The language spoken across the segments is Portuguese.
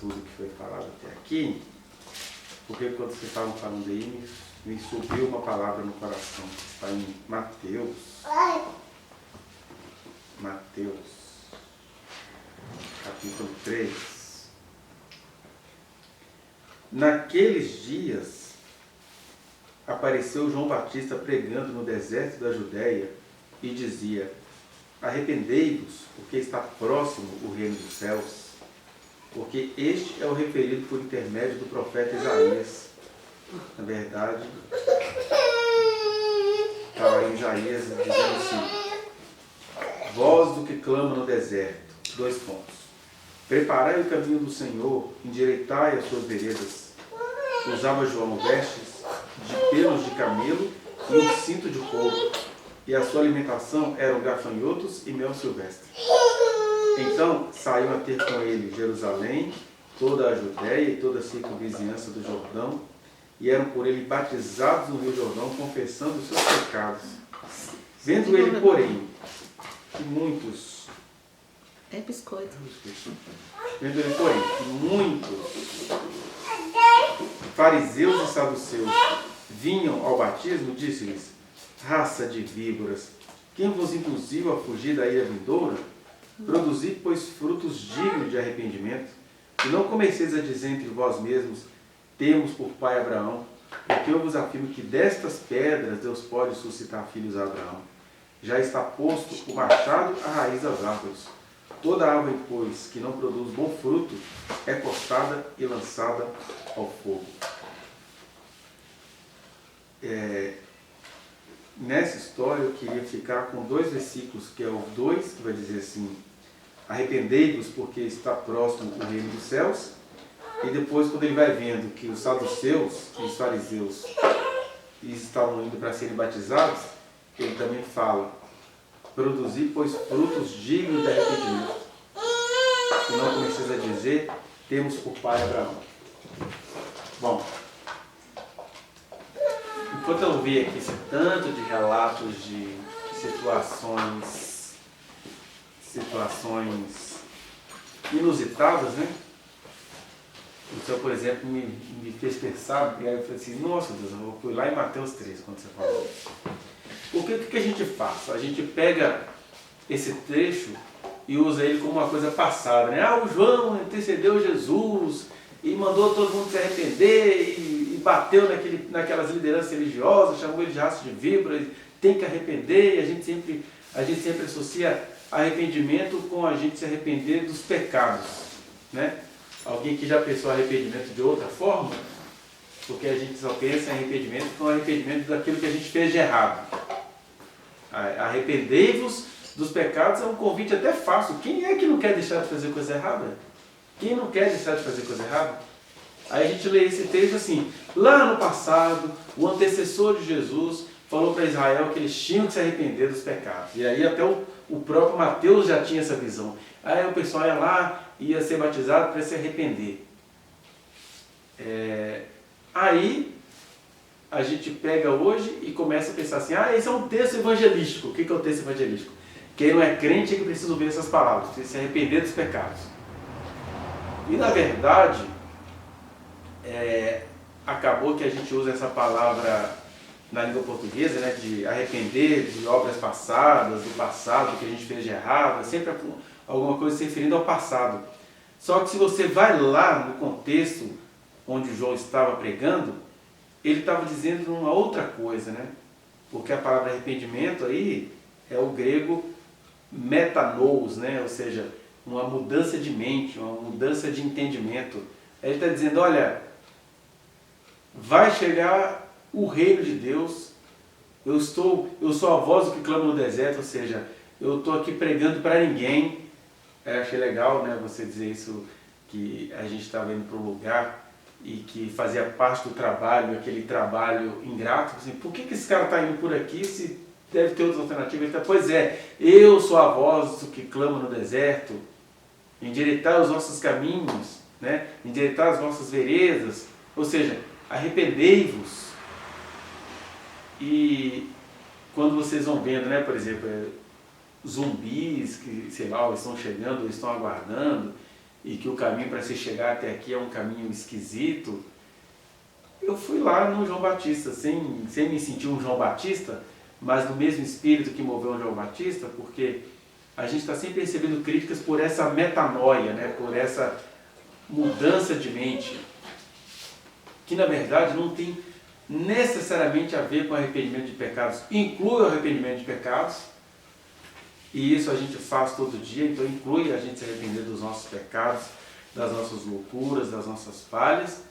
tudo que foi falado até aqui, porque quando vocês estavam falando aí, me subiu uma palavra no coração, que está em Mateus, capítulo 3. Naqueles dias, apareceu João Batista pregando no deserto da Judéia e dizia: arrependei-vos, porque está próximo o reino dos céus. Porque este é o referido por intermédio do profeta Isaías. Na verdade, está lá em Isaías dizendo assim: voz do que clama no deserto. 2 pontos. Preparai o caminho do Senhor, endireitai as suas veredas. Usava João vestes de pelos de camelo e um cinto de couro, e a sua alimentação eram gafanhotos e mel silvestre. Então saiu a ter com ele Jerusalém, toda a Judéia e toda a circunvizinhança do Jordão, e eram por ele batizados no Rio Jordão, confessando os seus pecados. Vendo ele, porém, que muitos... É biscoito. Vendo ele, porém, que muitos fariseus e saduceus vinham ao batismo, disse-lhes: raça de víboras, quem vos induziu a fugir da ira vindoura? Produzi, pois, frutos dignos de arrependimento, e não comeceis a dizer entre vós mesmos: temos por pai Abraão, porque eu vos afirmo que destas pedras Deus pode suscitar filhos a Abraão. Já está posto o machado à raiz das árvores. Toda árvore, pois, que não produz bom fruto, é cortada e lançada ao fogo. Nessa história eu queria ficar com 2 versículos, que é o 2, que vai dizer assim: arrependei-vos porque está próximo o reino dos céus. E depois, quando ele vai vendo que os saduceus e os fariseus estavam indo para serem batizados, ele também fala: produzi, pois, frutos dignos de arrependimento. E não comeceis a dizer: temos por pai Abraão. Bom, enquanto eu vi aqui esse tanto de relatos de situações inusitadas, né? O Senhor, por exemplo, me fez pensar, e aí eu falei assim: nossa Deus, eu fui lá em Mateus 3, quando você falou isso. Porque o que a gente faz? A gente pega esse trecho e usa ele como uma coisa passada, né? O João antecedeu Jesus e mandou todo mundo se arrepender e bateu naquelas lideranças religiosas, chamou ele de raça de víboras, tem que arrepender, e a gente sempre associa arrependimento com a gente se arrepender dos pecados, né? Alguém que já pensou arrependimento de outra forma? Porque a gente só pensa em arrependimento com arrependimento daquilo que a gente fez de errado. Arrependei-vos dos pecados é um convite até fácil. Quem é que não quer deixar de fazer coisa errada? Quem não quer deixar de fazer coisa errada? Aí a gente lê esse texto assim: lá no passado, o antecessor de Jesus falou para Israel que eles tinham que se arrepender dos pecados. E aí até o próprio Mateus já tinha essa visão. Aí o pessoal ia lá, ia ser batizado para se arrepender. Aí a gente pega hoje e começa a pensar assim: esse é um texto evangelístico. O que é o texto evangelístico? Quem não é crente é que precisa ouvir essas palavras, precisa se arrepender dos pecados. E na verdade, acabou que a gente usa essa palavra na língua portuguesa, né, de arrepender de obras passadas, do passado que a gente fez de errado, sempre alguma coisa se referindo ao passado. Só que se você vai lá no contexto onde João estava pregando, ele estava dizendo uma outra coisa, né? Porque a palavra arrependimento aí é o grego metanous, né? Ou seja, uma mudança de mente, uma mudança de entendimento. Ele está dizendo: olha, vai chegar o reino de Deus, eu sou a voz que clama no deserto, ou seja, eu estou aqui pregando para ninguém. Achei legal, né, você dizer isso, que a gente estava indo para um lugar e que fazia parte do trabalho, aquele trabalho ingrato. Assim, por que esse cara está indo por aqui se deve ter outras alternativas? Então, pois é, eu sou a voz que clama no deserto, endireitar os nossos caminhos, né, endireitar as nossas veredas, ou seja, arrependei-vos. E quando vocês vão vendo, né, por exemplo, zumbis que, sei lá, estão chegando, estão aguardando, e que o caminho para se chegar até aqui é um caminho esquisito, eu fui lá no João Batista, sem me sentir um João Batista, mas no mesmo espírito que moveu o João Batista, porque a gente está sempre recebendo críticas por essa metanoia, né? Por essa mudança de mente, que na verdade não tem necessariamente a ver com arrependimento de pecados. Inclui o arrependimento de pecados, e isso a gente faz todo dia, então inclui a gente se arrepender dos nossos pecados, das nossas loucuras, das nossas falhas.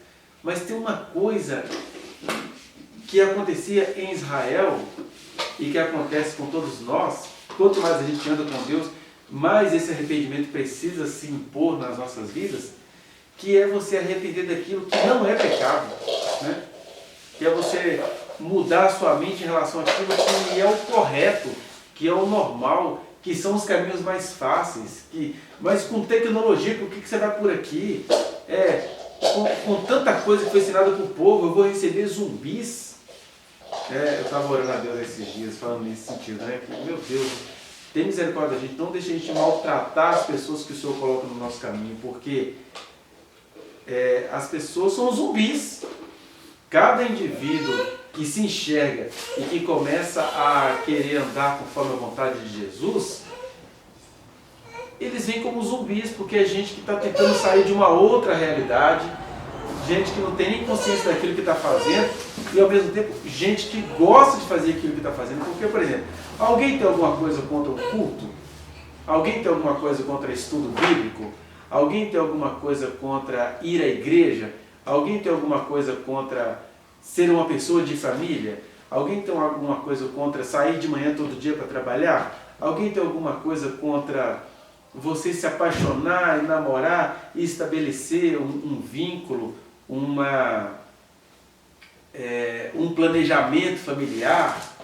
Mas tem uma coisa que acontecia em Israel e que acontece com todos nós. Quanto mais a gente anda com Deus, mais esse arrependimento precisa se impor nas nossas vidas, que é você arrepender daquilo que não é pecado, né? Que é você mudar a sua mente em relação àquilo que é o correto, que é o normal, que são os caminhos mais fáceis, mas com tecnologia, por que você vai por aqui? Com tanta coisa que foi ensinada para o povo, eu vou receber zumbis. Eu estava orando a Deus esses dias, falando nesse sentido, né? Que, meu Deus, tem misericórdia da gente, não deixe a gente maltratar as pessoas que o Senhor coloca no nosso caminho, porque as pessoas são zumbis. Cada indivíduo que se enxerga e que começa a querer andar conforme a vontade de Jesus, eles vêm como zumbis, porque é gente que está tentando sair de uma outra realidade, gente que não tem nem consciência daquilo que está fazendo, e ao mesmo tempo gente que gosta de fazer aquilo que está fazendo. Porque, por exemplo, alguém tem alguma coisa contra o culto? Alguém tem alguma coisa contra estudo bíblico? Alguém tem alguma coisa contra ir à igreja? Alguém tem alguma coisa contra ser uma pessoa de família? Alguém tem alguma coisa contra sair de manhã todo dia para trabalhar? Alguém tem alguma coisa contra você se apaixonar e namorar e estabelecer um vínculo, um planejamento familiar?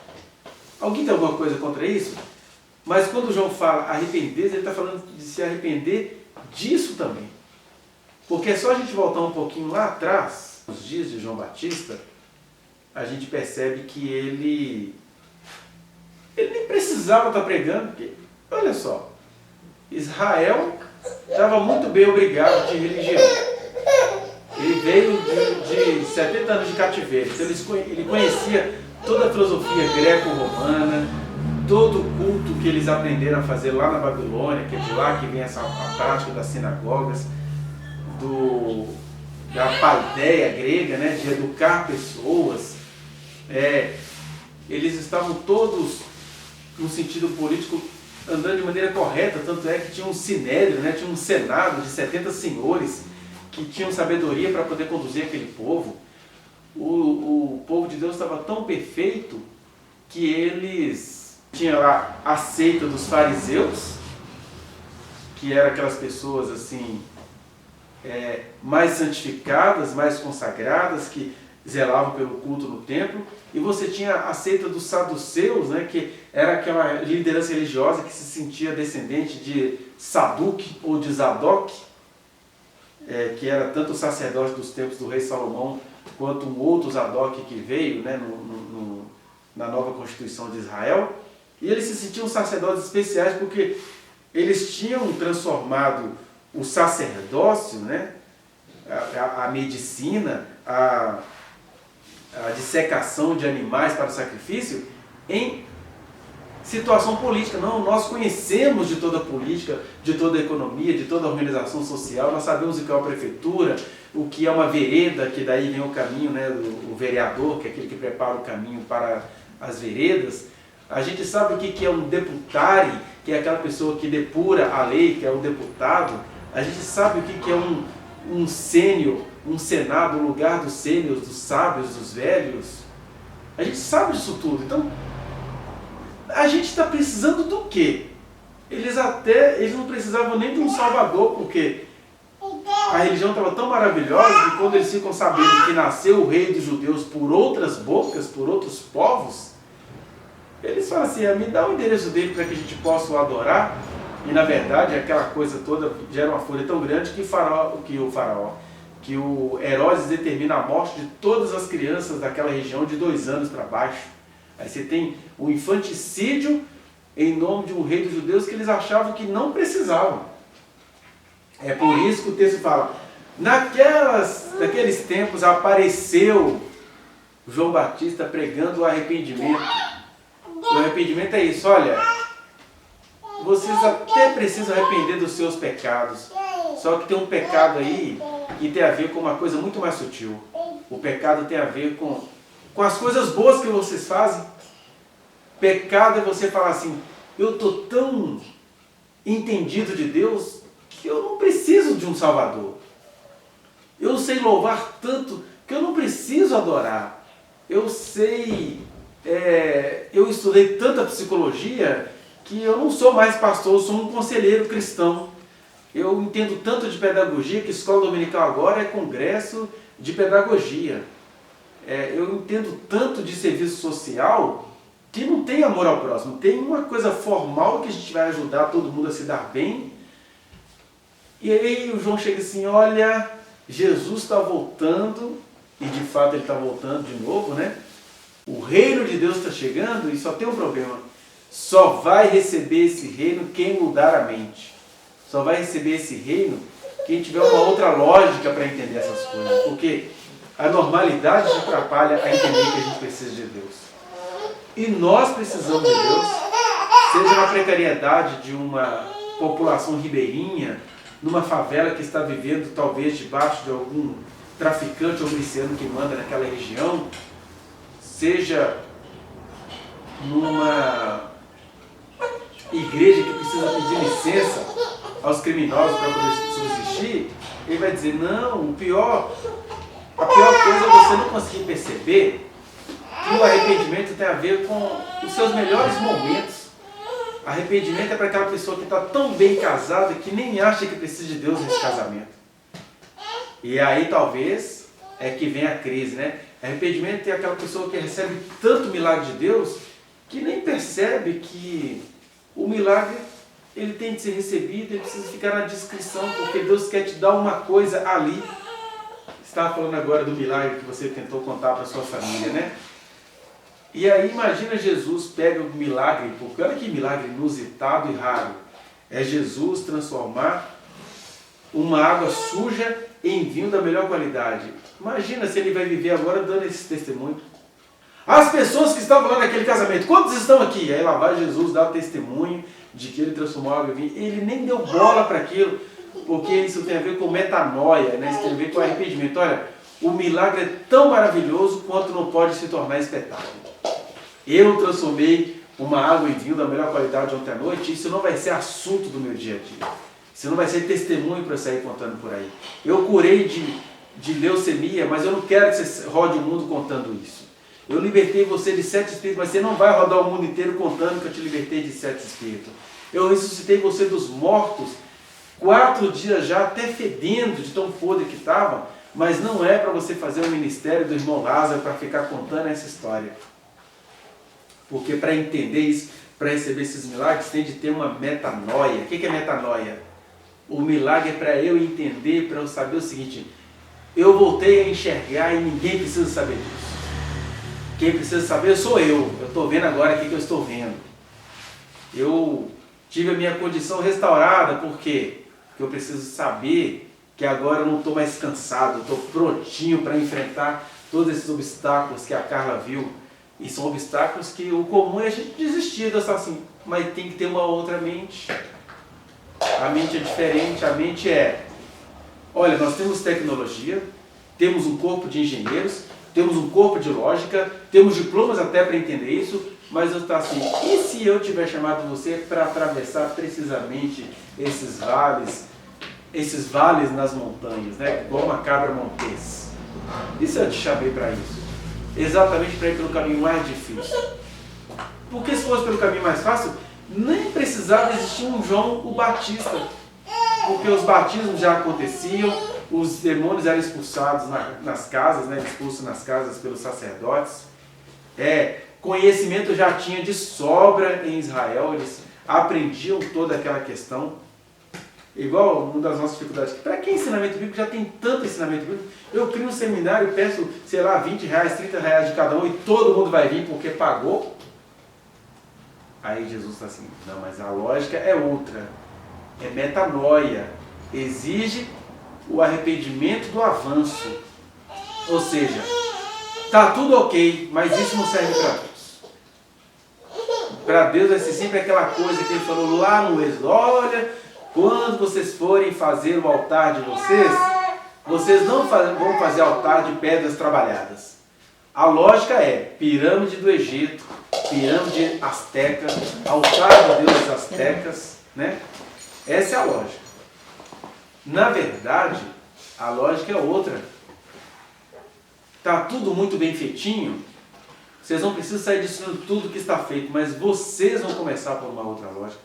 Alguém tem alguma coisa contra isso? Mas quando João fala arrepender, ele está falando de se arrepender disso também. Porque é só a gente voltar um pouquinho lá atrás, nos dias de João Batista, a gente percebe que ele nem precisava estar pregando, porque, olha só, Israel estava muito bem obrigado de religião. Ele veio de 70 anos de cativeiro, então ele conhecia toda a filosofia greco-romana, todo o culto que eles aprenderam a fazer lá na Babilônia, que é de lá que vem a prática das sinagogas, da paideia grega, né, de educar pessoas. Eles estavam todos, no sentido político, andando de maneira correta, tanto é que tinha um sinédrio, né, tinha um senado de 70 senhores que tinham sabedoria para poder conduzir aquele povo. O povo de Deus estava tão perfeito que eles tinham lá a seita dos fariseus, que eram aquelas pessoas assim, mais santificadas, mais consagradas, que zelavam pelo culto no templo, e você tinha a seita dos saduceus, né, que era aquela liderança religiosa que se sentia descendente de Saduque ou de Zadok, que era tanto o sacerdote dos tempos do rei Salomão, quanto um outro Zadok que veio, né, na nova Constituição de Israel. E eles se sentiam sacerdotes especiais porque eles tinham transformado o sacerdócio, né, a medicina, a dissecação de animais para o sacrifício, em situação política. Não, nós conhecemos de toda a política, de toda a economia, de toda a organização social, nós sabemos o que é uma prefeitura, o que é uma vereda, que daí vem o caminho, né, o vereador, que é aquele que prepara o caminho para as veredas. A gente sabe o que é um deputare, que é aquela pessoa que depura a lei, que é um deputado. A gente sabe o que é um sênior, um senado, o lugar dos sêniors, dos sábios, dos velhos. A gente sabe disso tudo. Então, a gente está precisando do quê? Eles não precisavam nem de um salvador, porque a religião estava tão maravilhosa que quando eles ficam sabendo que nasceu o rei dos judeus por outras bocas, por outros povos, eles falam assim, me dá o endereço dele para que a gente possa o adorar. E na verdade aquela coisa toda gera uma fúria tão grande que o Herodes determina a morte de todas as crianças daquela região de 2 anos para baixo. Aí você tem o infanticídio em nome de um rei dos judeus que eles achavam que não precisavam. É por isso que o texto fala, naqueles tempos apareceu João Batista pregando o arrependimento. O arrependimento é isso, olha, vocês até precisam arrepender dos seus pecados, só que tem um pecado aí que tem a ver com uma coisa muito mais sutil. O pecado tem a ver com as coisas boas que vocês fazem. Pecado é você falar assim, eu estou tão entendido de Deus que eu não preciso de um Salvador. Eu sei louvar tanto que eu não preciso adorar. Eu estudei tanta psicologia que eu não sou mais pastor, eu sou um conselheiro cristão. Eu entendo tanto de pedagogia que escola dominical agora é congresso de pedagogia. Eu entendo tanto de serviço social que não tem amor ao próximo. Tem uma coisa formal que a gente vai ajudar todo mundo a se dar bem. E aí o João chega assim, olha, Jesus está voltando, e de fato ele está voltando de novo, né? O reino de Deus está chegando e só tem um problema. Só vai receber esse reino quem mudar a mente. Só vai receber esse reino quem tiver uma outra lógica para entender essas coisas. Porque a normalidade te atrapalha a entender que a gente precisa de Deus. E nós precisamos de Deus, seja na precariedade de uma população ribeirinha, numa favela que está vivendo talvez debaixo de algum traficante ou miliciano que manda naquela região, seja numa igreja que precisa pedir licença aos criminosos para poder subsistir, ele vai dizer, não, a pior coisa é você não conseguir perceber que o arrependimento tem a ver com os seus melhores momentos. Arrependimento é para aquela pessoa que está tão bem casada que nem acha que precisa de Deus nesse casamento. E aí talvez é que vem a crise, né? Arrependimento é aquela pessoa que recebe tanto milagre de Deus que nem percebe que o milagre ele tem de ser recebido, ele precisa ficar na discrição, porque Deus quer te dar uma coisa ali. Estava falando agora do milagre que você tentou contar para a sua família, né? E aí imagina Jesus pega o milagre, porque olha que milagre inusitado e raro. É Jesus transformar uma água suja em vinho da melhor qualidade. Imagina se ele vai viver agora dando esse testemunho. As pessoas que estavam lá naquele casamento, quantos estão aqui? Aí lá vai Jesus dar o testemunho de que ele transformou água em vinho. Ele nem deu bola para aquilo, porque isso tem a ver com metanoia, né? Isso tem a ver com arrependimento. Olha, o milagre é tão maravilhoso quanto não pode se tornar espetáculo. Eu transformei uma água em vinho da melhor qualidade ontem à noite, isso não vai ser assunto do meu dia a dia. Isso não vai ser testemunho para eu sair contando por aí. Eu curei de leucemia, mas eu não quero que você rode o mundo contando isso. Eu libertei você de 7 espíritos, mas você não vai rodar o mundo inteiro contando que eu te libertei de 7 espíritos. Eu ressuscitei você dos mortos, 4 dias já, até fedendo de tão podre que estava, mas não é para você fazer o ministério do irmão Lázaro para ficar contando essa história. Porque para entender isso, para receber esses milagres, tem de ter uma metanoia. O que é metanoia? O milagre é para eu entender, para eu saber o seguinte, eu voltei a enxergar e ninguém precisa saber disso. Quem precisa saber sou eu. Eu estou vendo agora o que eu estou vendo. Eu tive a minha condição restaurada, por quê? Porque eu preciso saber que agora eu não estou mais cansado, eu estou prontinho para enfrentar todos esses obstáculos que a Carla viu. E são obstáculos que o comum é a gente desistir, só assim, mas tem que ter uma outra mente. A mente é diferente, a mente é, olha, nós temos tecnologia, temos um corpo de engenheiros, temos um corpo de lógica, temos diplomas até para entender isso, mas eu estou assim, e se eu tiver chamado você para atravessar precisamente esses vales nas montanhas, né? Igual uma cabra montês. E se eu te chamei para isso? Exatamente para ir pelo caminho mais difícil. Porque se fosse pelo caminho mais fácil, nem precisava existir um João o Batista. Porque os batismos já aconteciam, os demônios eram expulsados nas casas, né? Expulsos nas casas pelos sacerdotes. Conhecimento já tinha de sobra em Israel, eles aprendiam toda aquela questão. Igual uma das nossas dificuldades. Para que ensinamento bíblico? Já tem tanto ensinamento bíblico. Eu crio um seminário, peço, sei lá, R$20, R$30 de cada um e todo mundo vai vir porque pagou. Aí Jesus está assim, não, mas a lógica é outra. É metanoia. exige o arrependimento do avanço. Ou seja, tá tudo ok, mas isso não serve para Deus. Para Deus vai ser sempre aquela coisa que ele falou lá no Êxodo: olha, quando vocês forem fazer o altar de vocês não vão fazer altar de pedras trabalhadas. A lógica é pirâmide do Egito, pirâmide asteca, altar de deuses astecas, né? Essa é a lógica. Na verdade, a lógica é outra. Está tudo muito bem feitinho, vocês não precisam sair destruindo tudo que está feito, mas vocês vão começar por uma outra lógica.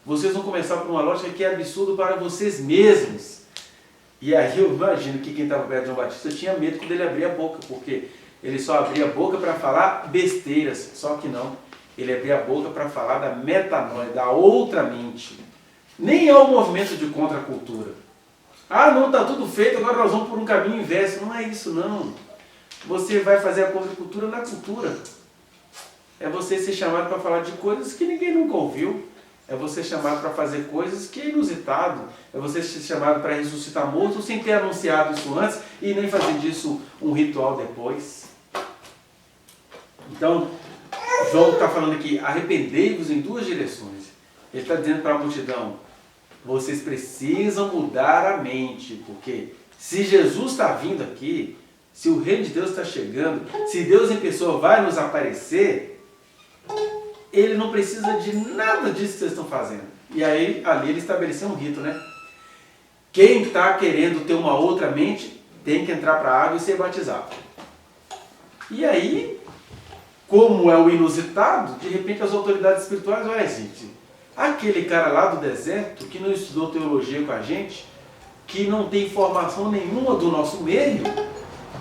Vocês vão começar por uma lógica que é absurdo para vocês mesmos. E aí eu imagino que quem estava perto de João Batista tinha medo quando ele abria a boca, porque ele só abria a boca para falar besteiras, só que não. Ele abria a boca para falar da metanoia, da outra mente. Nem é o movimento de contracultura. Ah, não, está tudo feito, agora nós vamos por um caminho inverso. Não é isso, não. Você vai fazer a contracultura na cultura. É você ser chamado para falar de coisas que ninguém nunca ouviu. É você chamado para fazer coisas que é inusitado. É você ser chamado para ressuscitar morto sem ter anunciado isso antes e nem fazer disso um ritual depois. Então, João está falando aqui: arrependei-vos em duas direções. Ele está dizendo para a multidão: vocês precisam mudar a mente, porque se Jesus está vindo aqui, se o reino de Deus está chegando, se Deus em pessoa vai nos aparecer, ele não precisa de nada disso que vocês estão fazendo. E aí, ali ele estabeleceu um rito, né? Quem está querendo ter uma outra mente, tem que entrar para a água e ser batizado. E aí, como é o inusitado, de repente as autoridades espirituais: olha, gente, aquele cara lá do deserto, que não estudou teologia com a gente, que não tem formação nenhuma do nosso meio,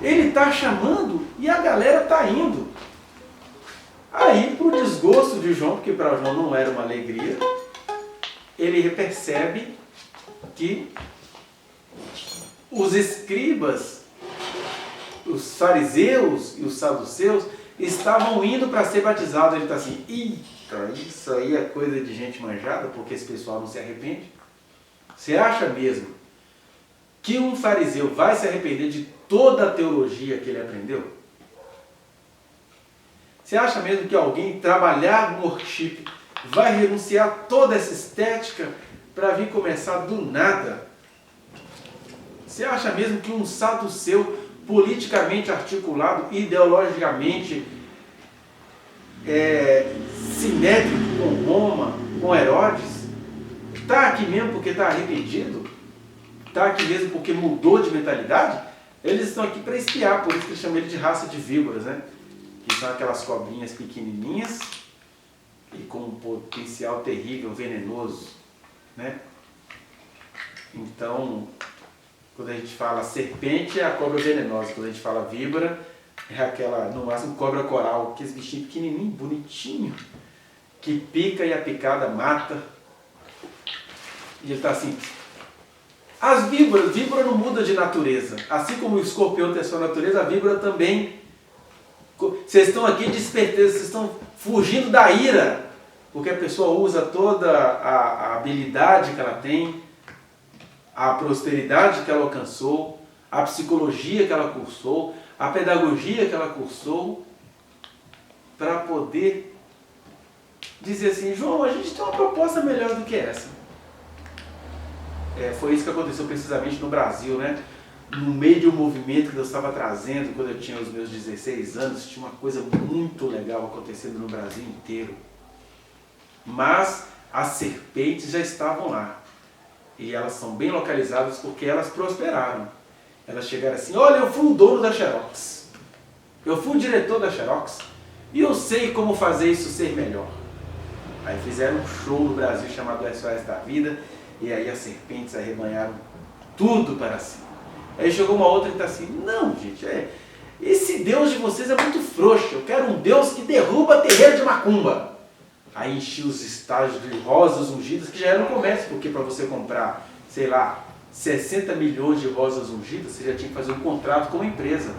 ele está chamando e a galera está indo. Aí, para o desgosto de João, porque para João não era uma alegria, ele percebe que os escribas, os fariseus e os saduceus estavam indo para ser batizados. Ele está assim: eita, isso aí é coisa de gente manjada, porque esse pessoal não se arrepende. Você acha mesmo que um fariseu vai se arrepender de toda a teologia que ele aprendeu? Você acha mesmo que alguém trabalhar no worship vai renunciar a toda essa estética para vir começar do nada? Você acha mesmo que um saduceu politicamente articulado, ideologicamente simétrico com Roma, com Herodes, está aqui mesmo porque está arrependido? Está aqui mesmo porque mudou de mentalidade? Eles estão aqui para espiar, por isso que eles chamam ele de raça de víboras, né? Que são aquelas cobrinhas pequenininhas e com um potencial terrível, venenoso, né? Então, quando a gente fala serpente, é a cobra venenosa. Quando a gente fala víbora, é aquela, no máximo, cobra coral, aqueles bichinhos pequenininhos, bonitinho, que pica e a picada mata. E ele está assim: as víboras, víbora não muda de natureza. Assim como o escorpião tem a sua natureza, a víbora também. Vocês estão aqui de esperteza, vocês estão fugindo da ira, porque a pessoa usa toda a habilidade que ela tem, a prosperidade que ela alcançou, a psicologia que ela cursou, a pedagogia que ela cursou, para poder dizer assim: João, a gente tem uma proposta melhor do que essa. Foi isso que aconteceu precisamente no Brasil, né? No meio de um movimento que Deus estava trazendo, quando eu tinha os meus 16 anos, tinha uma coisa muito legal acontecendo no Brasil inteiro. Mas as serpentes já estavam lá. E elas são bem localizadas porque elas prosperaram. Elas chegaram assim: olha, eu fui o dono da Xerox. Eu fui o diretor da Xerox. E eu sei como fazer isso ser melhor. Aí fizeram um show no Brasil chamado SOS da Vida. E aí as serpentes arrebanharam tudo para si. Aí chegou uma outra e está assim: não, gente, esse Deus de vocês é muito frouxo. Eu quero um Deus que derruba terreiro de macumba. Aí enchi os estágios de rosas ungidas, que já era no comércio, porque para você comprar, sei lá, 60 milhões de rosas ungidas, você já tinha que fazer um contrato com uma empresa.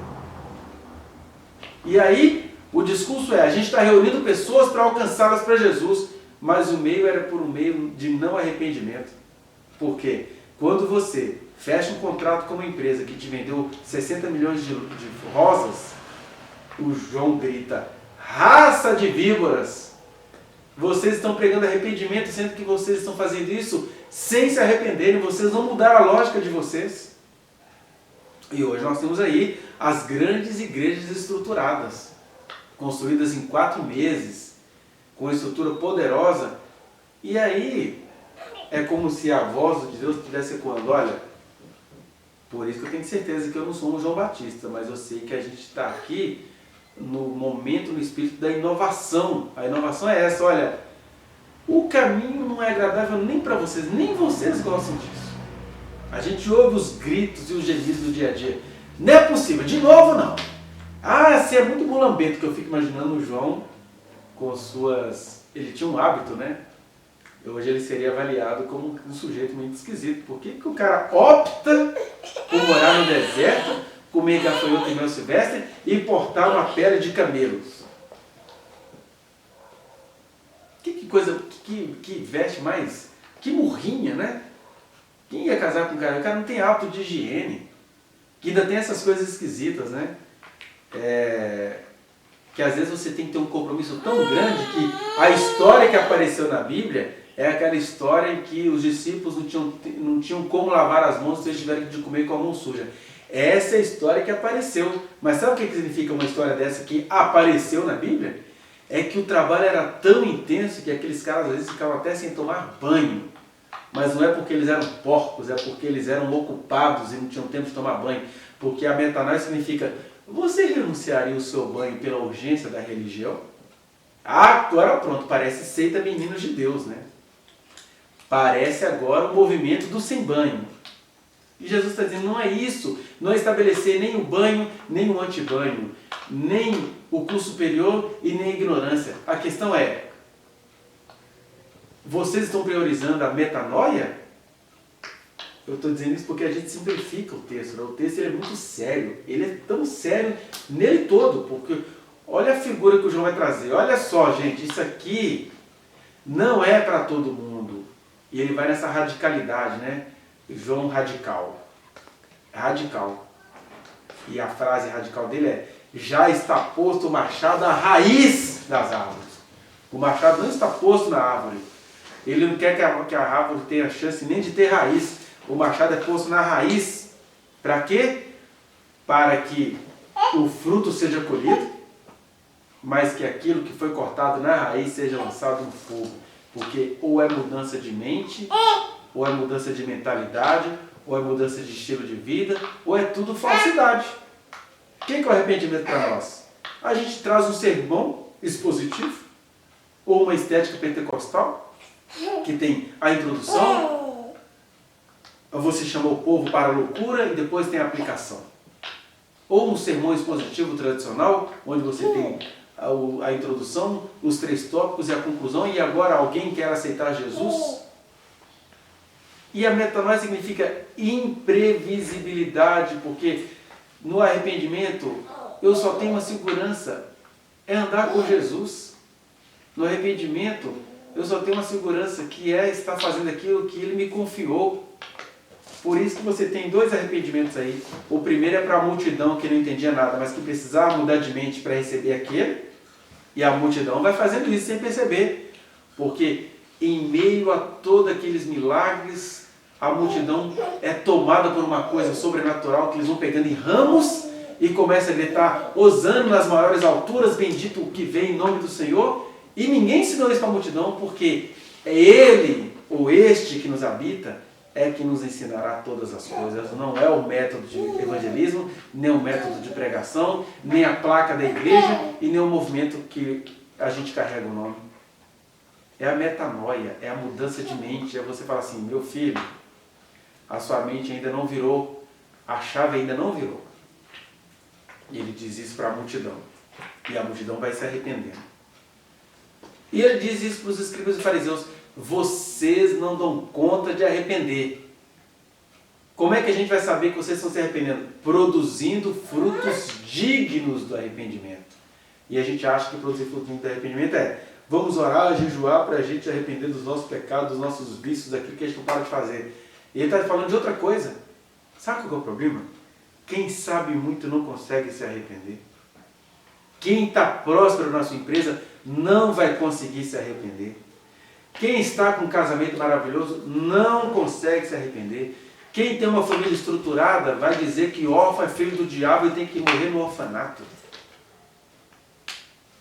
E aí, o discurso a gente está reunindo pessoas para alcançá-las para Jesus, mas o meio era por um meio de não arrependimento. Por quê? Quando você fecha um contrato com uma empresa que te vendeu 60 milhões de rosas, o João grita, raça de víboras! Vocês estão pregando arrependimento, sendo que vocês estão fazendo isso sem se arrependerem, vocês não mudaram a lógica de vocês. E hoje nós temos aí as grandes igrejas estruturadas, construídas em 4 meses, com estrutura poderosa, e aí é como se a voz de Deus estivesse ecoando, olha, por isso que eu tenho certeza que eu não sou um João Batista, mas eu sei que a gente está aqui no momento, no espírito da inovação. A inovação é essa, olha, o caminho não é agradável nem para vocês, nem vocês gostam disso. A gente ouve os gritos e os gemidos do dia a dia. Não é possível, de novo não. Ah, você é muito mulambento, que eu fico imaginando o João com suas... Ele tinha um hábito, né? Hoje ele seria avaliado como um sujeito muito esquisito. Por que o cara opta por morar no deserto, comer gafanhoto e mel silvestre e portar uma pele de camelos? Que coisa, que veste mais... Que murrinha, né? Quem ia casar com um cara? O cara não tem hábito de higiene. Que ainda tem essas coisas esquisitas, né? Que às vezes você tem que ter um compromisso tão grande que a história que apareceu na Bíblia é aquela história em que os discípulos não tinham como lavar as mãos se eles tiverem de comer com a mão suja. Essa é a história que apareceu. Mas sabe o que significa uma história dessa que apareceu na Bíblia? É que o trabalho era tão intenso que aqueles caras às vezes ficavam até sem tomar banho. Mas não é porque eles eram porcos, é porque eles eram ocupados e não tinham tempo de tomar banho. Porque a metanoia significa, você renunciaria o seu banho pela urgência da religião? Ah, agora pronto, parece seita Meninos de Deus, né? Parece agora o movimento do sem banho. E Jesus está dizendo, não é isso, não é estabelecer nem o banho, nem o antibanho, nem o curso superior e nem a ignorância. A questão é, vocês estão priorizando a metanoia? Eu estou dizendo isso porque a gente simplifica o texto, né? O texto ele é muito sério, ele é tão sério nele todo, porque olha a figura que o João vai trazer, olha só gente, isso aqui não é para todo mundo. E ele vai nessa radicalidade, né? João radical. Radical. E a frase radical dele é, já está posto o machado à raiz das árvores. O machado não está posto na árvore. Ele não quer que a árvore tenha chance nem de ter raiz. O machado é posto na raiz. Para quê? Para que o fruto seja colhido, mas que aquilo que foi cortado na raiz seja lançado no fogo. Porque ou é mudança de mente, ou é mudança de mentalidade, ou é mudança de estilo de vida, ou é tudo falsidade. O que é o arrependimento para nós? A gente traz um sermão expositivo, ou uma estética pentecostal, que tem a introdução, você chama o povo para a loucura e depois tem a aplicação. Ou um sermão expositivo tradicional, onde você tem a introdução, os 3 tópicos e a conclusão, e agora alguém quer aceitar Jesus? E a metanoia significa imprevisibilidade, porque no arrependimento eu só tenho uma segurança, é andar com Jesus. No arrependimento eu só tenho uma segurança, que é estar fazendo aquilo que Ele me confiou. Por isso que você tem 2 arrependimentos aí. O primeiro é para a multidão que não entendia nada, mas que precisava mudar de mente para receber aquele. E a multidão vai fazendo isso sem perceber. Porque em meio a todos aqueles milagres, a multidão é tomada por uma coisa sobrenatural, que eles vão pegando em ramos e começam a gritar, hosana nas maiores alturas, bendito o que vem em nome do Senhor. E ninguém ensinou isso para a multidão, porque é Ele, ou este que nos habita, é que nos ensinará todas as coisas. Não é o método de evangelismo, nem o método de pregação, nem a placa da igreja e nem o movimento que a gente carrega o nome. É a metanoia, é a mudança de mente. É você falar assim, meu filho, a sua mente ainda não virou, a chave ainda não virou. E ele diz isso para a multidão. E a multidão vai se arrependendo. E ele diz isso para os escribas e fariseus, vocês não dão conta de arrepender. Como é que a gente vai saber que vocês estão se arrependendo? Produzindo frutos dignos do arrependimento. E a gente acha que produzir frutos dignos do arrependimento é, vamos orar, jejuar para a gente arrepender dos nossos pecados, dos nossos vícios, daquilo que a gente não para de fazer. E ele está falando de outra coisa. Sabe qual é o problema? Quem sabe muito não consegue se arrepender. Quem está próspero na sua empresa não vai conseguir se arrepender. Quem está com um casamento maravilhoso não consegue se arrepender. Quem tem uma família estruturada vai dizer que órfão é filho do diabo e tem que morrer no orfanato.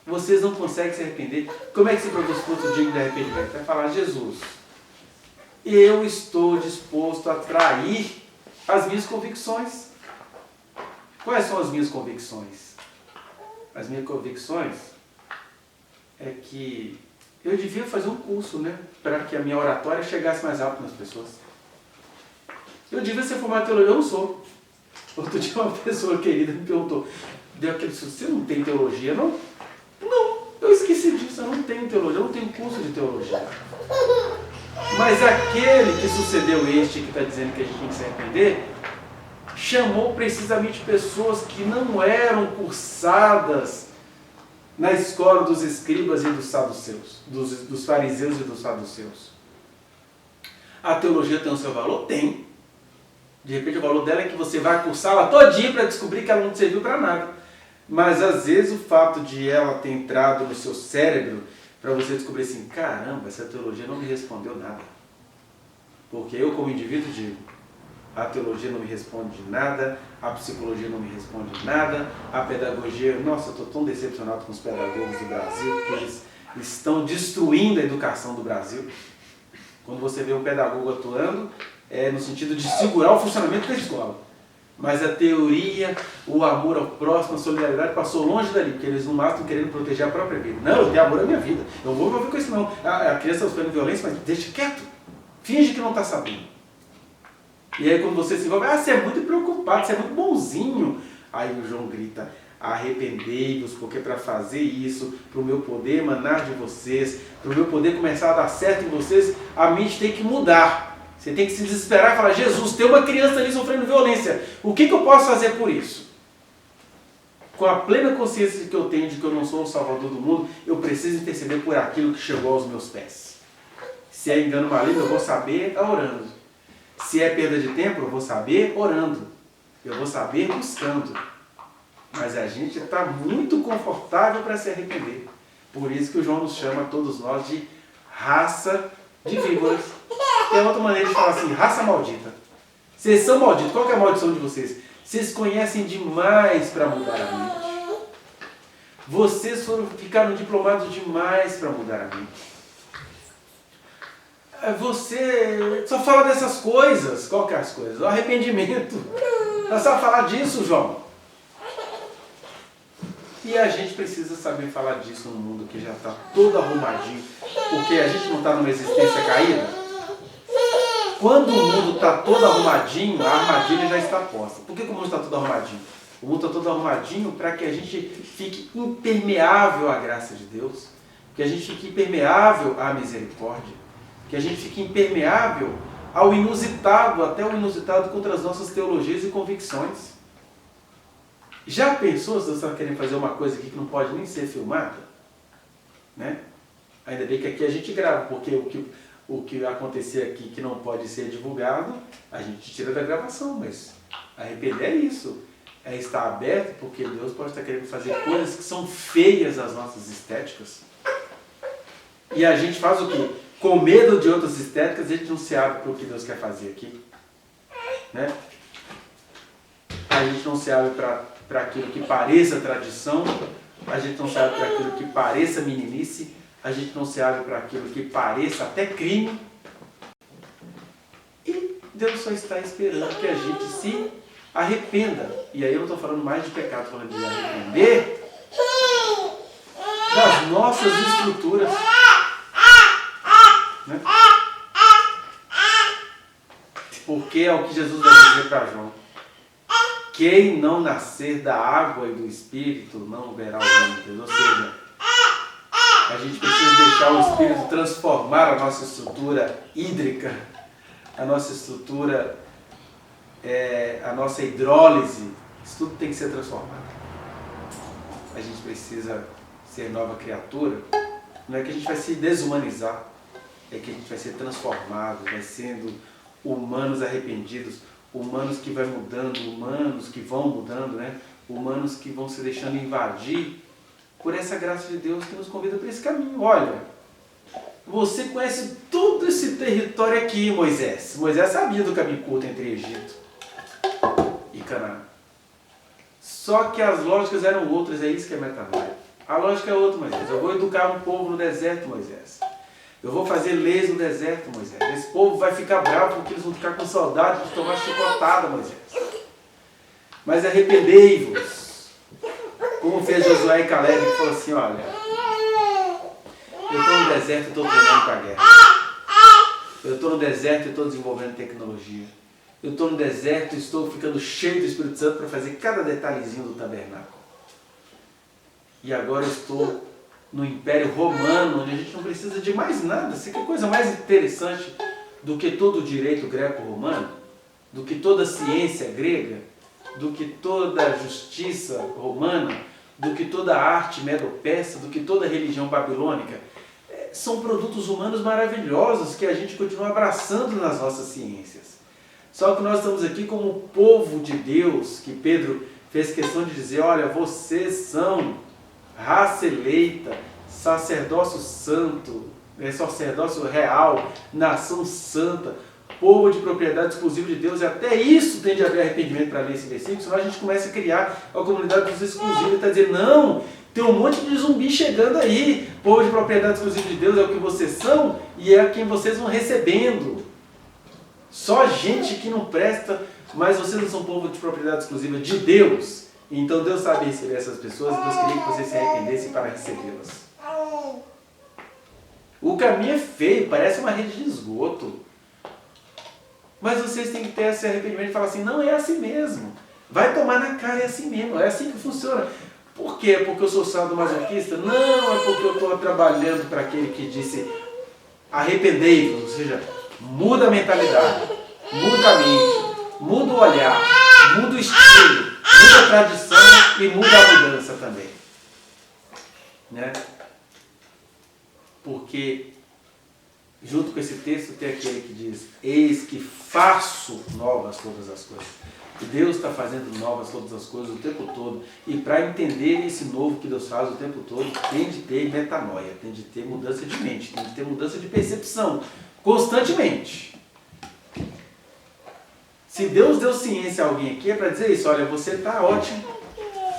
Vocês não conseguem se arrepender. Como é que se produz fruto digno de arrependimento? Vai falar: Jesus, eu estou disposto a trair as minhas convicções. Quais são as minhas convicções? As minhas convicções é que eu devia fazer um curso, né, para que a minha oratória chegasse mais rápido nas pessoas. Eu devia ser formado em teologia, eu não sou. Outro dia uma pessoa querida me perguntou: você não tem teologia, não? Não, eu esqueci disso, eu não tenho teologia, eu não tenho curso de teologia. Mas aquele que sucedeu este, que está dizendo que a gente tem que se arrepender, chamou precisamente pessoas que não eram cursadas na escola dos escribas e dos saduceus, dos fariseus e dos saduceus. A teologia tem o seu valor? Tem. De repente o valor dela é que você vai cursá-la todinha para descobrir que ela não te serviu para nada. Mas às vezes o fato de ela ter entrado no seu cérebro, para você descobrir assim: caramba, essa teologia não me respondeu nada. Porque eu, como indivíduo, digo: a teologia não me responde de nada, a psicologia não me responde de nada, a pedagogia, nossa, eu estou tão decepcionado com os pedagogos do Brasil, porque eles estão destruindo a educação do Brasil. Quando você vê um pedagogo atuando, é no sentido de segurar o funcionamento da escola. Mas a teoria, o amor ao próximo, a solidariedade passou longe dali, porque eles no máximo estão querendo proteger a própria vida. Não, eu tenho amor à minha vida, eu não vou me envolver com isso não. A criança está sofrendo violência, mas deixa quieto, finge que não está sabendo. E aí quando você se envolve: você é muito preocupado, você é muito bonzinho. Aí o João grita: arrependei-vos, porque para fazer isso, para o meu poder emanar de vocês, para o meu poder começar a dar certo em vocês, a mente tem que mudar. Você tem que se desesperar e falar: Jesus, tem uma criança ali sofrendo violência, o que eu posso fazer por isso? Com a plena consciência que eu tenho de que eu não sou o salvador do mundo, eu preciso interceder por aquilo que chegou aos meus pés. Se é engano maligno, eu vou saber orando. Se é perda de tempo, eu vou saber orando. Eu vou saber buscando. Mas a gente está muito confortável para se arrepender. Por isso que o João nos chama, todos nós, de raça de víboras. Tem outra maneira de falar assim: raça maldita. Vocês são malditos. Qual que é a maldição de vocês? Vocês conhecem demais para mudar a mente. Vocês ficaram diplomados demais para mudar a mente. Você só fala dessas coisas. Qual que é as coisas? O arrependimento. Nós só falar disso, João. E a gente precisa saber falar disso num mundo que já está todo arrumadinho. Porque a gente não está numa existência caída. Quando o mundo está todo arrumadinho, a armadilha já está posta. Por que o mundo está todo arrumadinho? O mundo está todo arrumadinho para que a gente fique impermeável à graça de Deus. Que a gente fique impermeável à misericórdia. Que a gente fique impermeável ao inusitado, até o inusitado contra as nossas teologias e convicções. Já pensou se você está querendo fazer uma coisa aqui que não pode nem ser filmada? Né? Ainda bem que aqui a gente grava, porque o que acontecer aqui que não pode ser divulgado, a gente tira da gravação, mas arrepender é isso. É estar aberto, porque Deus pode estar querendo fazer coisas que são feias às nossas estéticas. E a gente faz o quê? Com medo de outras estéticas, a gente não se abre para o que Deus quer fazer aqui. Né? A gente não se abre para aquilo que pareça tradição, a gente não se abre para aquilo que pareça meninice, a gente não se abre para aquilo que pareça até crime. E Deus só está esperando que a gente se arrependa. E aí eu não estou falando mais de pecado, estou falando de arrepender das nossas estruturas. Né? Porque é o que Jesus vai dizer para João: quem não nascer da água e do Espírito não verá o reino de Deus. Ou seja, a gente precisa deixar o Espírito transformar a nossa estrutura hídrica, a nossa estrutura, a nossa hidrólise. Isso tudo tem que ser transformado. A gente precisa ser nova criatura. Não é que a gente vai se desumanizar, é que a gente vai ser transformado, vai sendo humanos arrependidos, humanos que vai mudando, humanos que vão mudando, né? Humanos que vão se deixando invadir por essa graça de Deus que nos convida para esse caminho. Olha, você conhece todo esse território aqui, Moisés. Moisés sabia do caminho curto entre Egito e Canaã. Só que as lógicas eram outras, é isso que é metanoia. A lógica é outra, Moisés. Eu vou educar um povo no deserto, Moisés. Eu vou fazer leis no deserto, Moisés. Esse povo vai ficar bravo porque eles vão ficar com saudade de tomar chicotada, Moisés. Mas arrependei-vos. Como fez Josué e Caleb, que falou assim, olha, eu estou no deserto e estou treinando para a guerra. Eu estou no deserto e estou desenvolvendo tecnologia. Eu estou no deserto e estou ficando cheio do Espírito Santo para fazer cada detalhezinho do tabernáculo. E agora eu estou no Império Romano, onde a gente não precisa de mais nada. Você quer coisa mais interessante do que todo o direito greco-romano? Do que toda a ciência grega? Do que toda a justiça romana? Do que toda a arte medo-persa? Do que toda a religião babilônica? São produtos humanos maravilhosos que a gente continua abraçando nas nossas ciências. Só que nós estamos aqui como povo de Deus, que Pedro fez questão de dizer, olha, vocês são raça eleita, sacerdócio santo, sacerdócio real, nação santa, povo de propriedade exclusiva de Deus, e até isso tem de haver arrependimento para ler esse versículo, senão a gente começa a criar a comunidade dos exclusivos e está dizendo, não, tem um monte de zumbi chegando aí, povo de propriedade exclusiva de Deus é o que vocês são e é quem vocês vão recebendo. Só gente que não presta, mas vocês não são povo de propriedade exclusiva de Deus. Então Deus sabe receber essas pessoas, Deus queria que vocês se arrependessem para recebê-las. O caminho é feio, parece uma rede de esgoto. Mas vocês têm que ter esse arrependimento e falar assim, não, é assim mesmo. Vai tomar na cara, é assim mesmo, é assim que funciona. Por quê? Porque eu sou sadomasoquista? Não, é porque eu estou trabalhando para aquele que disse arrependei-vos, ou seja, muda a mentalidade, muda a mente, muda o olhar, muda o estilo, muda a tradição e muda a mudança também. Né? Porque, junto com esse texto, tem aquele que diz, eis que faço novas todas as coisas. E Deus está fazendo novas todas as coisas o tempo todo. E para entender esse novo que Deus faz o tempo todo, tem de ter metanoia, tem de ter mudança de mente, tem de ter mudança de percepção, constantemente. Se Deus deu ciência a alguém aqui, é para dizer isso, olha, você está ótimo,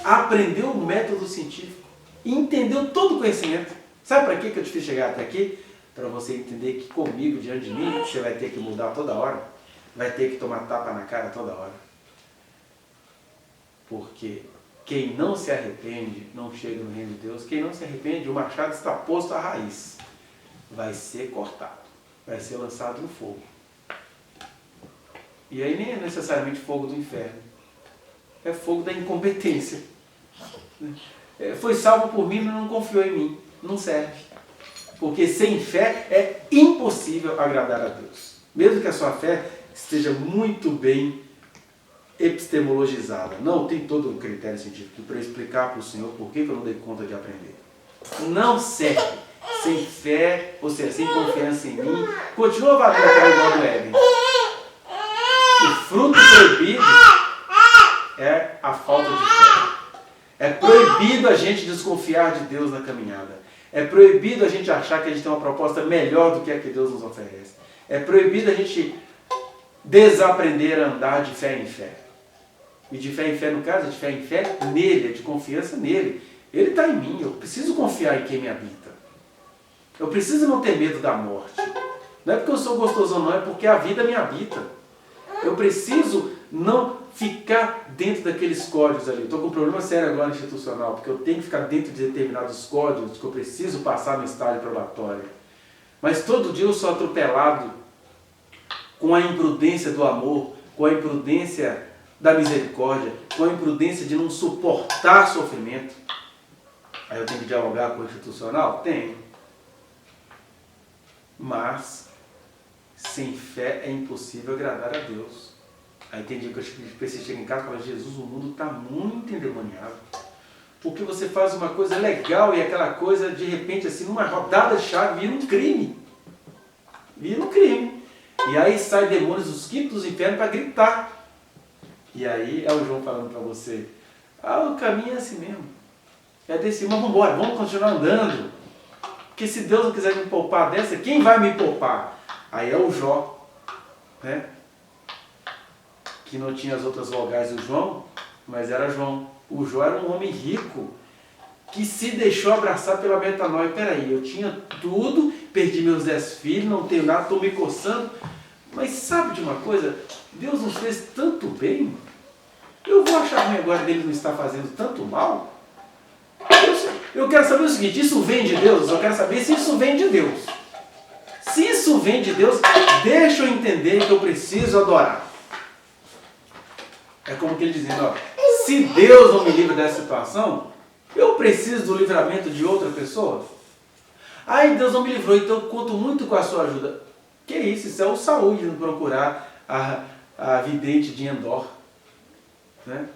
aprendeu o método científico, entendeu todo o conhecimento. Sabe para que eu te fiz chegar até aqui? Para você entender que comigo, diante de mim, você vai ter que mudar toda hora, vai ter que tomar tapa na cara toda hora. Porque quem não se arrepende não chega no reino de Deus. Quem não se arrepende, o machado está posto à raiz. Vai ser cortado, vai ser lançado no fogo. E aí nem é necessariamente fogo do inferno, é fogo da incompetência. Foi salvo por mim, mas não confiou em mim. Não serve. Porque sem fé é impossível agradar a Deus. Mesmo que a sua fé esteja muito bem epistemologizada. Não tem todo um critério científico para explicar para o Senhor por que eu não dei conta de aprender. Não serve. Sem fé, ou seja, sem confiança em mim, continua valendo aquela igual do Éden. O fruto proibido é a falta de fé. É proibido a gente desconfiar de Deus na caminhada. É proibido a gente achar que a gente tem uma proposta melhor do que a que Deus nos oferece. É proibido a gente desaprender a andar de fé em fé. E de fé em fé, no caso, é de fé em fé nele, é de confiança nele. Ele está em mim, eu preciso confiar em quem me habita. Eu preciso não ter medo da morte. Não é porque eu sou gostosão, não, é porque a vida me habita. Eu preciso não ficar dentro daqueles códigos ali. Estou com um problema sério agora institucional, porque eu tenho que ficar dentro de determinados códigos que eu preciso passar no estágio probatório. Mas todo dia eu sou atropelado com a imprudência do amor, com a imprudência da misericórdia, com a imprudência de não suportar sofrimento. Aí eu tenho que dialogar com o institucional? Tenho. Mas sem fé é impossível agradar a Deus. Aí tem dia que eu preciso chegar em casa e falar, Jesus, o mundo está muito endemoniado. Porque você faz uma coisa legal e aquela coisa, de repente, assim, numa rodada de chave, vira um crime. Vira um crime. E aí sai demônios dos quintos dos infernos para gritar. E aí é o João falando para você, o caminho é assim mesmo. É desse, mas vamos embora, vamos continuar andando. Porque se Deus não quiser me poupar dessa, quem vai me poupar? Aí é o Jó, né? Que não tinha as outras vogais do João, mas era João. O Jó era um homem rico, que se deixou abraçar pela metanoia. Peraí, eu tinha tudo, perdi meus 10 filhos, não tenho nada, estou me coçando. Mas sabe de uma coisa? Deus nos fez tanto bem. Eu vou achar ruim agora dele não estar fazendo tanto mal? Eu quero saber o seguinte, isso vem de Deus? Eu quero saber se isso vem de Deus. Se isso vem de Deus, deixa eu entender que eu preciso adorar. É como que ele dizendo, se Deus não me livra dessa situação, eu preciso do livramento de outra pessoa? Aí Deus não me livrou, então eu conto muito com a sua ajuda. Que isso é o Saúl indo procurar a vidente de Endor. Né?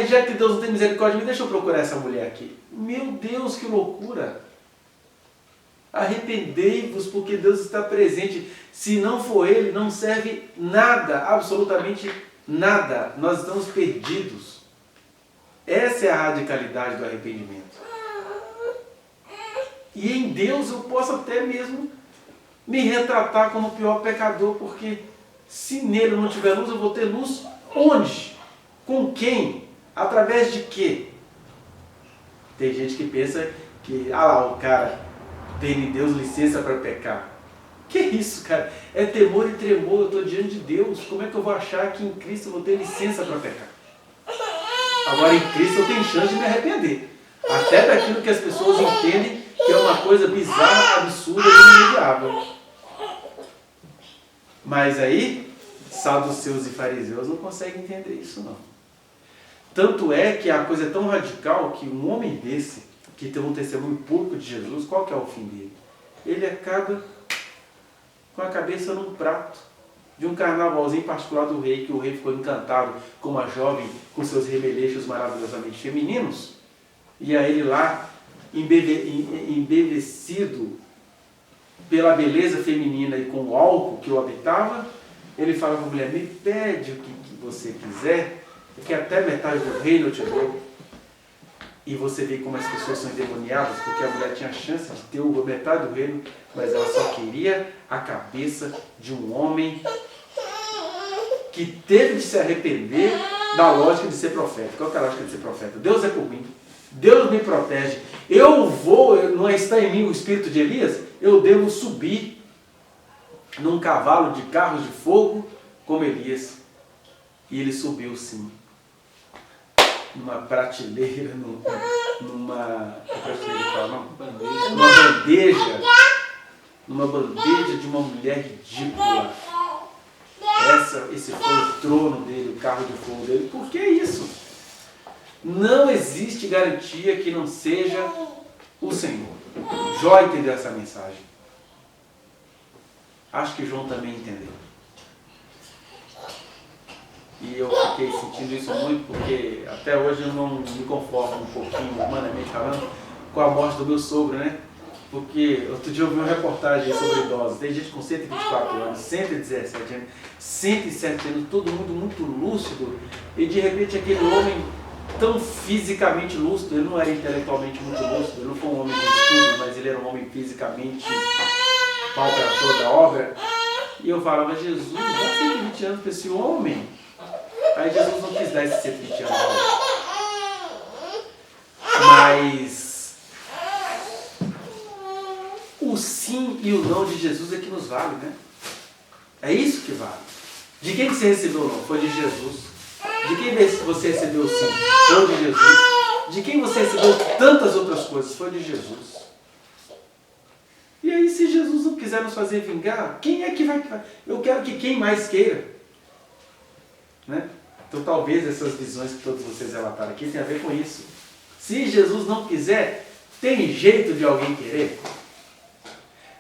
Já que Deus não tem misericórdia, me deixa eu procurar essa mulher aqui. Meu Deus, que loucura! Arrependei-vos porque Deus está presente. Se não for Ele, não serve nada, absolutamente nada. Nós estamos perdidos. Essa é a radicalidade do arrependimento. E em Deus eu posso até mesmo me retratar como o pior pecador, porque se nele não tiver luz, eu vou ter luz onde? Com quem? Através de quê? Tem gente que pensa que, o cara tem em Deus licença para pecar. Que isso, cara? É temor e tremor, eu estou diante de Deus. Como é que eu vou achar que em Cristo eu vou ter licença para pecar? Agora em Cristo eu tenho chance de me arrepender. Até daquilo que as pessoas entendem que é uma coisa bizarra, absurda e irremediável. Mas aí, saduceus e fariseus não conseguem entender isso não. Tanto é que a coisa é tão radical que um homem desse, que tem um testemunho público de Jesus, qual que é o fim dele? Ele acaba com a cabeça num prato de um carnavalzinho particular do rei, que o rei ficou encantado com uma jovem com seus remeleixos maravilhosamente femininos, e aí ele lá, embevecido pela beleza feminina e com o álcool que o habitava, ele fala para a mulher, me pede o que você quiser, porque até metade do reino eu te dou. E você vê como as pessoas são endemoniadas, porque a mulher tinha a chance de ter metade do reino, mas ela só queria a cabeça de um homem que teve de se arrepender da lógica de ser profeta. Qual que é a lógica de ser profeta? Deus é por mim. Deus me protege. Não está em mim o espírito de Elias, eu devo subir num cavalo de carros de fogo como Elias. E ele subiu sim. Numa prateleira, numa bandeja de uma mulher ridícula. Esse foi o trono dele, o carro de fogo dele. Por que isso? Não existe garantia que não seja o Senhor. Jó entendeu essa mensagem. Acho que João também entendeu. E eu fiquei sentindo isso muito porque até hoje eu não me conformo um pouquinho, humanamente falando, com a morte do meu sogro, né? Porque outro dia eu vi uma reportagem sobre idosos. Tem gente com 124 anos, 117 anos, 107 anos, todo mundo muito lúcido. E de repente aquele homem tão fisicamente lúcido, ele não era intelectualmente muito lúcido, ele não foi um homem com estudo, mas ele era um homem fisicamente pau para toda a obra. E eu falava, Jesus, dá 120 anos para esse homem. Aí Jesus não quis dar esses 120 anos. Mas o sim e o não de Jesus é que nos vale, né? É isso que vale. De quem que você recebeu o não? Foi de Jesus. De quem você recebeu o sim? Foi de Jesus. De quem você recebeu tantas outras coisas? Foi de Jesus. E aí, se Jesus não quiser nos fazer vingar, quem é que vai? Eu quero que quem mais queira. Né? Então, talvez essas visões que todos vocês relataram aqui tenham a ver com isso. Se Jesus não quiser, tem jeito de alguém querer?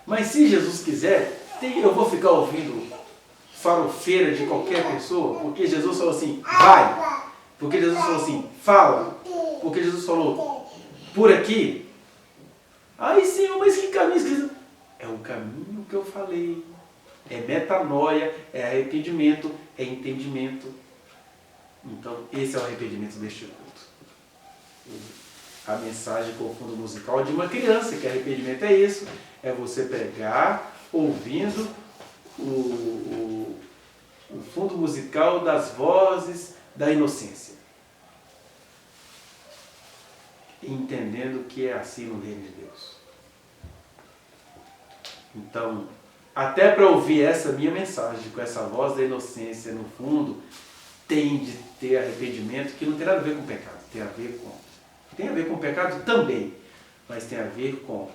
Mas se Jesus quiser, eu vou ficar ouvindo farofeira de qualquer pessoa, porque Jesus falou assim, vai. Porque Jesus falou assim, fala. Porque Jesus falou, por aqui. Ai, Senhor, mas que caminho esquisito. É o caminho que eu falei. É metanoia, é arrependimento, é entendimento. Então, esse é o arrependimento deste culto. A mensagem com o fundo musical de uma criança, que arrependimento é isso, é você pregar ouvindo o fundo musical das vozes da inocência. Entendendo que é assim no reino de Deus. Então, até para ouvir essa minha mensagem com essa voz da inocência no fundo, tem de ter arrependimento que não tem nada a ver com pecado. Tem a ver com pecado também, mas tem a ver com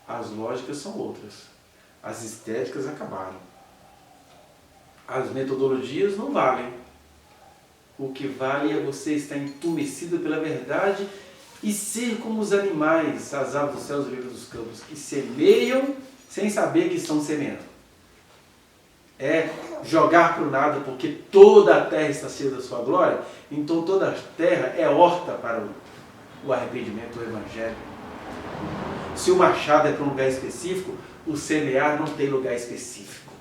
as lógicas são outras. As estéticas acabaram. As metodologias não valem. O que vale é você estar entumecido pela verdade e ser como os animais, as aves dos céus e os lírios dos campos, que semeiam sem saber que estão semeando. É jogar para o nada, porque toda a terra está cheia da sua glória, então toda a terra é horta para o arrependimento, o evangelho. Se o machado é para um lugar específico, o semear não tem lugar específico.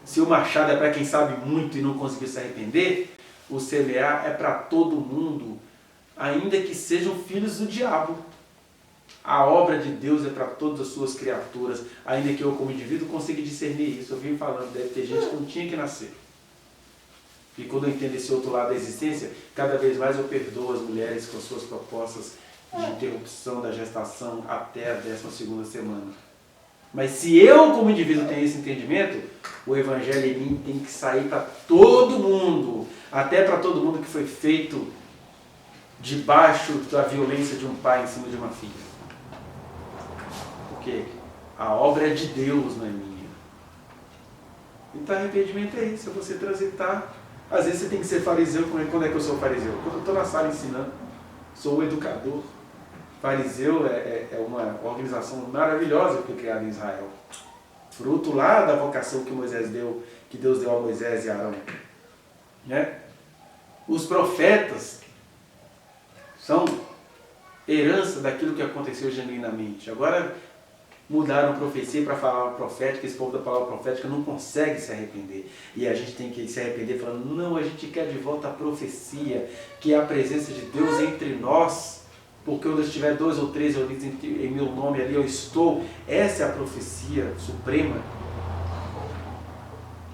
Se o machado é para quem sabe muito e não conseguiu se arrepender, o semear é para todo mundo, ainda que sejam filhos do diabo. A obra de Deus é para todas as suas criaturas, ainda que eu como indivíduo consiga discernir isso. Eu vim falando, deve ter gente que não tinha que nascer. E quando eu entendo esse outro lado da existência, cada vez mais eu perdoo as mulheres com suas propostas de interrupção da gestação até a 12ª semana. Mas se eu como indivíduo tenho esse entendimento, o evangelho em mim tem que sair para todo mundo, até para todo mundo que foi feito debaixo da violência de um pai em cima de uma filha. Porque a obra é de Deus, não é minha. Então arrependimento é isso, é você transitar. Às vezes você tem que ser fariseu. Quando é que eu sou fariseu? Quando eu estou na sala ensinando. Sou o educador. Fariseu é uma organização maravilhosa que foi criada em Israel. Fruto lá da vocação que Deus deu a Moisés e a Arão. Né? Os profetas são herança daquilo que aconteceu genuinamente. Agora mudaram profecia para falar profética, esse povo da palavra profética não consegue se arrepender. E a gente tem que se arrepender falando, não, a gente quer de volta a profecia, que é a presença de Deus entre nós, porque onde estiver 2 ou 3 reunidos em meu nome, ali eu estou. Essa é a profecia suprema.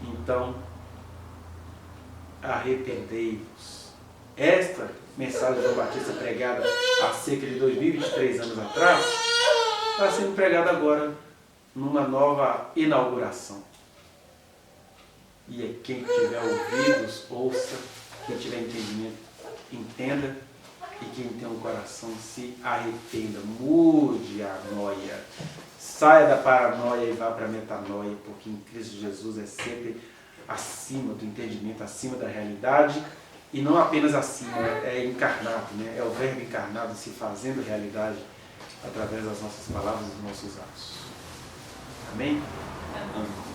Então, arrependei-vos. Esta mensagem de João Batista pregada há cerca de 2023 anos atrás, está sendo pregada agora numa nova inauguração. E é quem tiver ouvidos, ouça, quem tiver entendimento, entenda, e quem tem um coração se arrependa, mude a noia, saia da paranoia e vá para a metanoia, porque em Cristo Jesus é sempre acima do entendimento, acima da realidade, e não apenas acima, é encarnado, né? É o verbo encarnado se fazendo realidade através das nossas palavras e dos nossos atos. Amém? Amém.